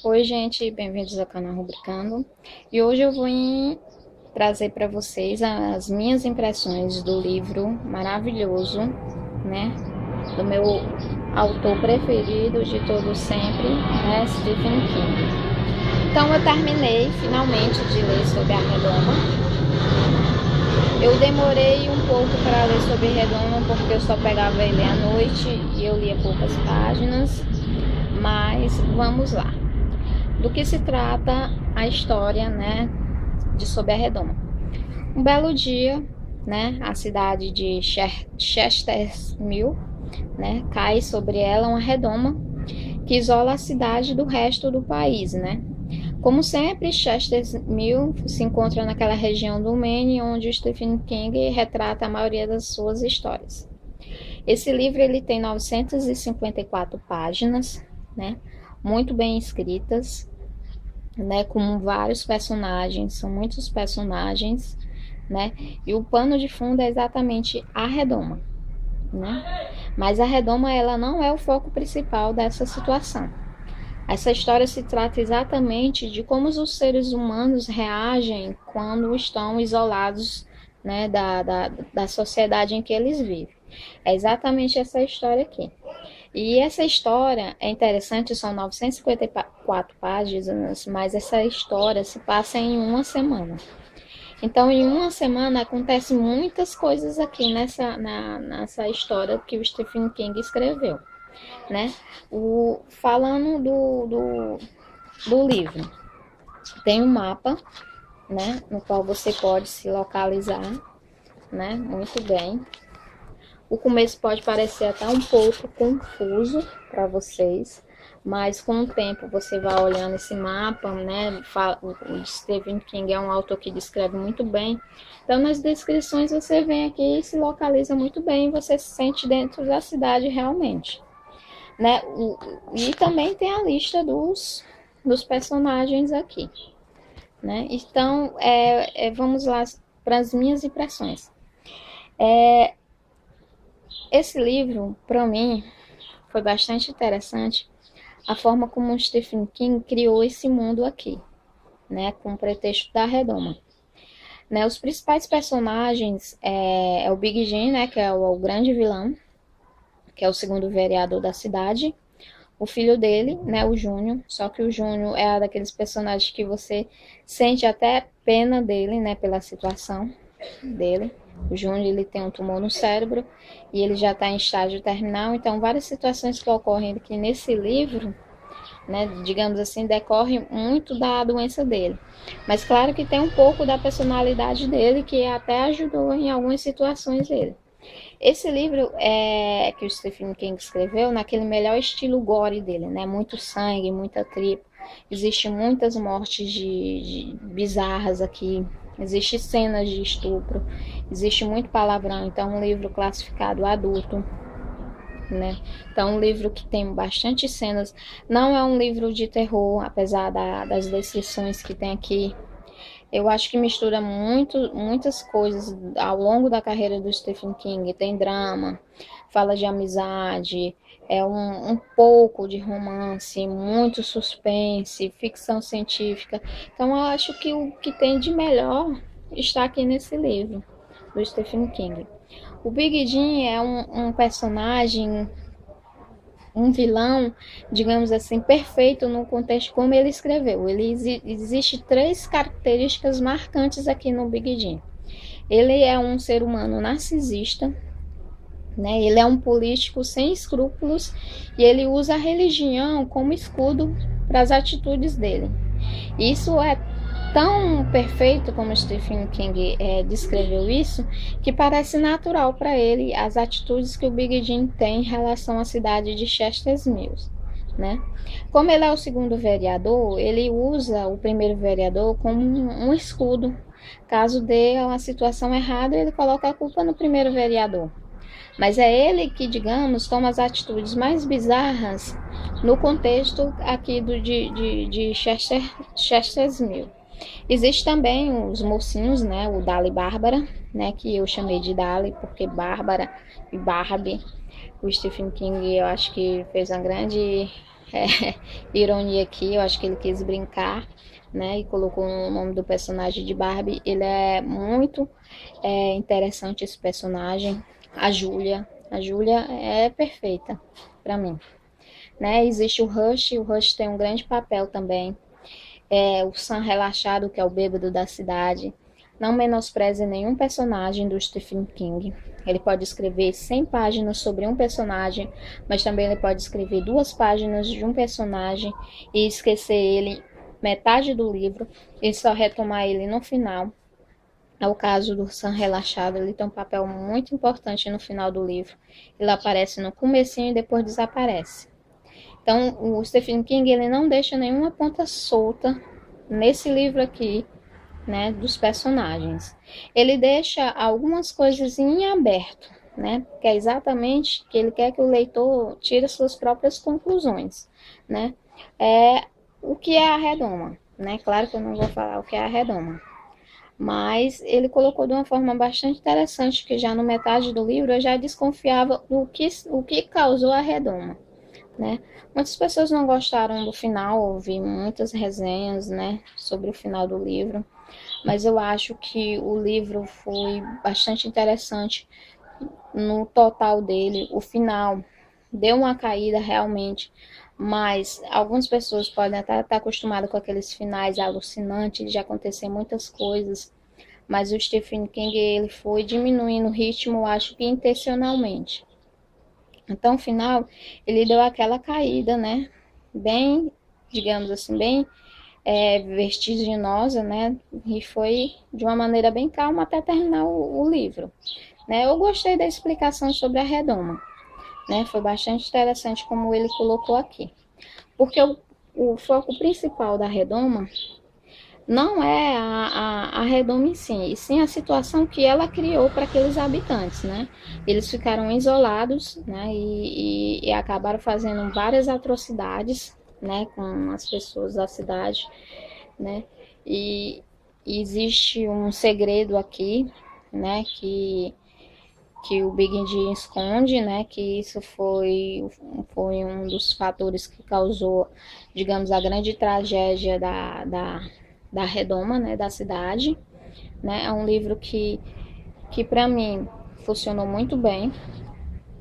Oi, gente, bem-vindos ao canal Rubricando. E hoje eu vou trazer para vocês as minhas impressões do livro maravilhoso, né, do meu autor preferido de todo sempre, né, Stephen King. Então eu terminei finalmente de ler sobre a Redoma. Eu demorei um pouco para ler sobre Redoma porque eu só pegava ele à noite e eu lia poucas páginas, mas vamos lá. Do que se trata a história, né, de Sob a Redoma. Um belo dia, né, a cidade de Chesterfield, né, cai sobre ela uma redoma que isola a cidade do resto do país, né. Como sempre, Chesterfield se encontra naquela região do Maine onde Stephen King retrata a maioria das suas histórias. Esse livro ele tem 954 páginas, né, muito bem escritas, né, com vários personagens, são muitos personagens, né, e o pano de fundo é exatamente a redoma, né, mas a redoma ela não é o foco principal dessa situação. Essa história se trata exatamente de como os seres humanos reagem quando estão isolados, né, da sociedade em que eles vivem. É exatamente essa história aqui. E essa história é interessante, são 954 páginas, mas essa história se passa em uma semana. Então, em uma semana acontecem muitas coisas aqui nessa história que o Stephen King escreveu, né? Falando do livro, tem um mapa, né, no qual você pode se localizar, né, muito bem. O começo pode parecer até um pouco confuso para vocês, mas com o tempo você vai olhando esse mapa, né? O Stephen King é um autor que descreve muito bem. Então, nas descrições você vem aqui e se localiza muito bem, você se sente dentro da cidade realmente, né? E também tem a lista dos personagens aqui, né? Então, vamos lá para as minhas impressões. Esse livro, para mim, foi bastante interessante a forma como o Stephen King criou esse mundo aqui, né, com o pretexto da redoma. Né, os principais personagens é o Big Jim, né, que é o grande vilão, que é o segundo vereador da cidade, o filho dele, né, o Júnior, só que o Júnior é daqueles personagens que você sente até pena dele, né, pela situação dele. O Júnior ele tem um tumor no cérebro e ele já está em estágio terminal, então várias situações que ocorrem aqui nesse livro, né, digamos assim, decorrem muito da doença dele. Mas claro que tem um pouco da personalidade dele que até ajudou em algumas situações dele. Esse livro que o Stephen King escreveu naquele melhor estilo gore dele, né, muito sangue, muita tripa, existem muitas mortes de bizarras aqui. Existem cenas de estupro, existe muito palavrão, então é um livro classificado adulto, né? Então um livro que tem bastante cenas, não é um livro de terror, apesar das descrições que tem aqui. Eu acho que mistura muitas coisas ao longo da carreira do Stephen King. Tem drama, fala de amizade, um pouco de romance, muito suspense, ficção científica. Então eu acho que o que tem de melhor está aqui nesse livro do Stephen King. O Big Jim é um personagem, um vilão, digamos assim, perfeito no contexto como ele escreveu. Existe três características marcantes aqui no Big Jim. Ele é um ser humano narcisista, né? Ele é um político sem escrúpulos e ele usa a religião como escudo para as atitudes dele. Isso é tão perfeito como Stephen King descreveu isso, que parece natural para ele as atitudes que o Big Jim tem em relação à cidade de Chesterfield, né? Como ele é o segundo vereador, ele usa o primeiro vereador como um escudo. Caso dê uma situação errada, ele coloca a culpa no primeiro vereador. Mas é ele que, digamos, toma as atitudes mais bizarras no contexto aqui de Chesterfield. Existe também os mocinhos, né, o Dali e Bárbara, né, que eu chamei de Dali porque Bárbara e Barbie, o Stephen King eu acho que fez uma grande ironia aqui, eu acho que ele quis brincar, né, e colocou o nome do personagem de Barbie. Ele é muito interessante, esse personagem. A Júlia é perfeita para mim, né? Existe o Rush tem um grande papel também. O Sam relaxado, que é o bêbado da cidade. Não menospreze nenhum personagem do Stephen King. Ele pode escrever 100 páginas sobre um personagem, mas também ele pode escrever 2 páginas de um personagem e esquecer ele metade do livro e só retomar ele no final. É o caso do Sam relaxado, ele tem um papel muito importante no final do livro. Ele aparece no comecinho e depois desaparece. Então, o Stephen King, ele não deixa nenhuma ponta solta nesse livro aqui, né, dos personagens. Ele deixa algumas coisas em aberto, né, que é exatamente que ele quer que o leitor tire suas próprias conclusões, né. O que é a redoma, né? Claro que eu não vou falar o que é a redoma, mas ele colocou de uma forma bastante interessante, que já no metade do livro eu já desconfiava o que causou a redoma, né? Muitas pessoas não gostaram do final, ouvi muitas resenhas, né, sobre o final do livro, mas eu acho que o livro foi bastante interessante no total dele. O final deu uma caída realmente, mas algumas pessoas podem até estar acostumadas com aqueles finais alucinantes de acontecer muitas coisas, mas o Stephen King, ele foi diminuindo o ritmo, eu acho que intencionalmente. Então, no final, ele deu aquela caída, né? Bem, digamos assim, bem vertiginosa, né? E foi de uma maneira bem calma até terminar o livro, né? Eu gostei da explicação sobre a redoma, né? Foi bastante interessante como ele colocou aqui. Porque o foco principal da redoma não é a redoma em si, e sim a situação que ela criou para aqueles habitantes, né? Eles ficaram isolados, né? E acabaram fazendo várias atrocidades, né? Com as pessoas da cidade, né? E existe um segredo aqui, né? Que o Big Jim esconde, né? Que isso foi um dos fatores que causou, digamos, a grande tragédia da redoma, né, da cidade, né? É um livro que para mim funcionou muito bem.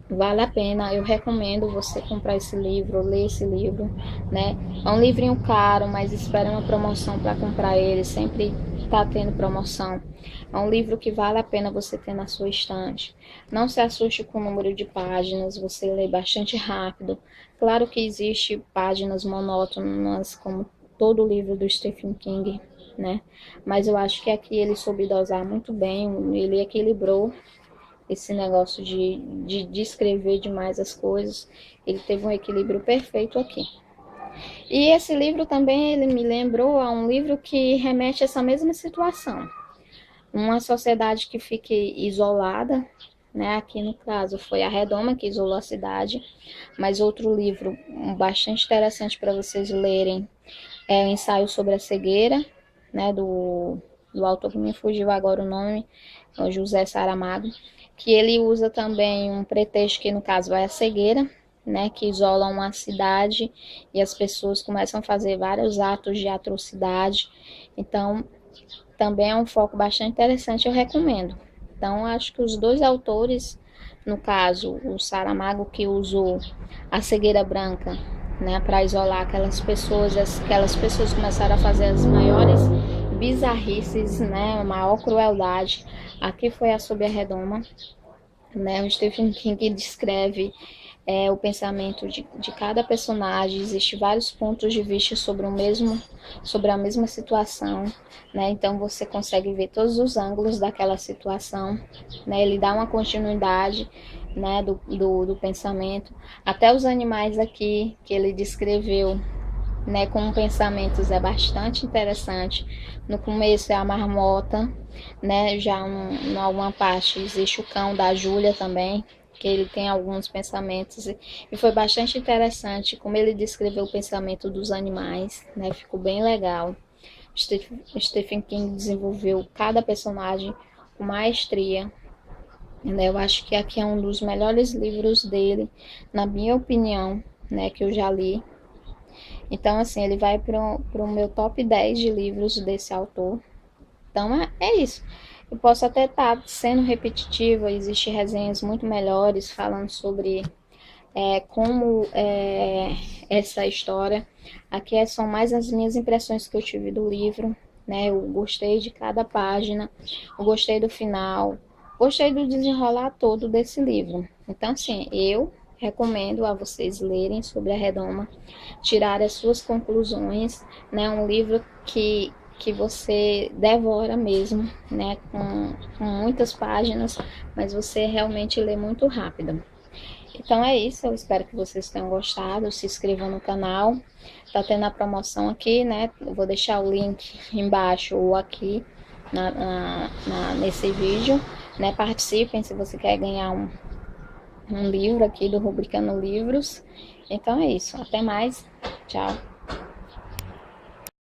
Vale a pena, eu recomendo você comprar esse livro, ler esse livro, né? É um livrinho caro, mas espera uma promoção para comprar ele, sempre tá tendo promoção. É um livro que vale a pena você ter na sua estante. Não se assuste com o número de páginas, você lê bastante rápido. Claro que existe páginas monótonas, como todo livro do Stephen King, né? Mas eu acho que aqui ele soube dosar muito bem, ele equilibrou esse negócio de descrever demais as coisas. Ele teve um equilíbrio perfeito aqui. E esse livro também, ele me lembrou a um livro que remete a essa mesma situação. Uma sociedade que fique isolada, né? Aqui no caso foi a Redoma que isolou a cidade, mas outro livro bastante interessante para vocês lerem é o Ensaio sobre a Cegueira, né? Do autor que me fugiu agora o nome, é o José Saramago, que ele usa também um pretexto que no caso é a cegueira, né, que isola uma cidade e as pessoas começam a fazer vários atos de atrocidade. Então, também é um foco bastante interessante, eu recomendo. Então, acho que os dois autores, no caso, o Saramago que usou a cegueira branca, né, para isolar aquelas pessoas começaram a fazer as maiores bizarrices, né, a maior crueldade. Aqui foi a Sob a Redoma, né, o Stephen King descreve o pensamento de cada personagem, existe vários pontos de vista sobre a mesma situação, né? Então você consegue ver todos os ângulos daquela situação, né? Ele dá uma continuidade, né, do pensamento, até os animais aqui que ele descreveu, né, com pensamentos é bastante interessante. No começo é a marmota, né? Já em alguma parte existe o cão da Júlia também, que ele tem alguns pensamentos e foi bastante interessante como ele descreveu o pensamento dos animais, né? Ficou bem legal. Stephen King desenvolveu cada personagem com maestria, né? Eu acho que aqui é um dos melhores livros dele, na minha opinião, né, que eu já li. Então, assim, ele vai para o meu top 10 de livros desse autor. Então, é isso. Eu posso até estar sendo repetitiva, existem resenhas muito melhores falando sobre como essa história. Aqui são mais as minhas impressões que eu tive do livro, né? Eu gostei de cada página, eu gostei do final, gostei do desenrolar todo desse livro. Então, assim, eu recomendo a vocês lerem sobre a Redoma, tirar as suas conclusões, né? Um livro que você devora mesmo, né? Com muitas páginas, mas você realmente lê muito rápido. Então é isso, eu espero que vocês tenham gostado. Se inscrevam no canal, tá tendo a promoção aqui, né? Eu vou deixar o link embaixo ou aqui nesse vídeo, né? Participem se você quer ganhar um livro aqui do Rubricando Livros. Então é isso, até mais, tchau.